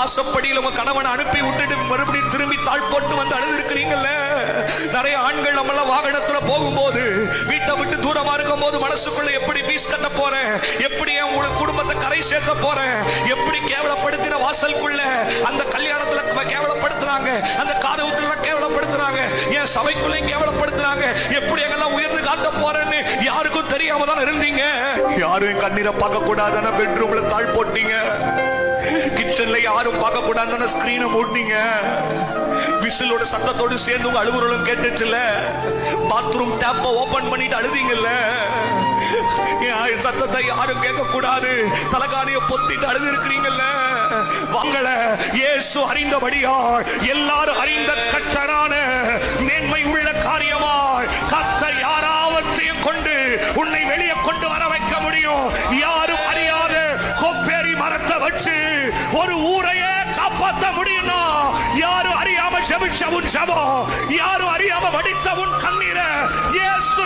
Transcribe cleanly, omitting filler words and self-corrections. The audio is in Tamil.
வாசப்படியில் உங்க கணவனை அனுப்பி விட்டுட்டு மறுபடியும் திரும்பி தாழ் போட்டு வந்து அழுது இருக்கிறீங்கல்ல. நிறைய ஆண்கள் நம்மள வாகனத்துல போகும்போது, வீட்டை விட்டு தூரமா இருக்கும் போது மனசுக்குள்ள எப்படி ஃபீஸ் கட்ட போறேன், எப்படி என் குடும்பத்தை கரை சேர்க்க போறேன், எப்படி கேவலப்படுத்தின வாசலுக்குள்ள அந்த கல்யாணத்துல கேவலப்படுத்துறாங்க, அந்த காதவுத்துல கேவலப்படுத்துறாங்க, என் சபைக்குள்ள கேவலப்படுத்துறாங்க, எப்படி எங்கெல்லாம் உயர்ந்து காட்ட போறேன்னு யாருக்கும் தெரியாம தான் இருந்தீங்க. யாரும் கண்ணீரை பார்க்க கூடாதுன்னு பெட்ரூம்ல தாழ் போட்டீங்க. கிச்சன்ல யாரும் பார்க்க கூடாதுன்னு ஸ்கிரீனை மூடினீங்க. விசிலோட சத்தத்தோடு சேர்ந்து உங்க அழுகுறலும் கேட்டுச்சுல. பாத்ரூம் டேப்ப ஓபன் பண்ணிட்டு அழுதீங்கல்ல. சத்தத்தை யாரும் கேட்க கூடாது, தலகாணிய பொத்திட்டு அழுது இருக்கிறீங்கல்ல. வாங்கள இயேசு அறிந்தபடியா எல்லாரும் அறிந்த கட்டரான மேன்மை உள்ள காரியமாய் கர்த்தர் யாராவற்றையும் கொண்டு உன்னை வெளியே கொண்டு வர வைக்க முடியும். யாரும் அறியாத கொப்பேரி மரத்தை வச்சு ஒரு ஊரையே காப்பாற்ற முடியும்னா, யாரும் அறியாம செபிச்ச உன் சபம், யாரும் அறியாம வடித்த உன் கண்ணீரை இயேசு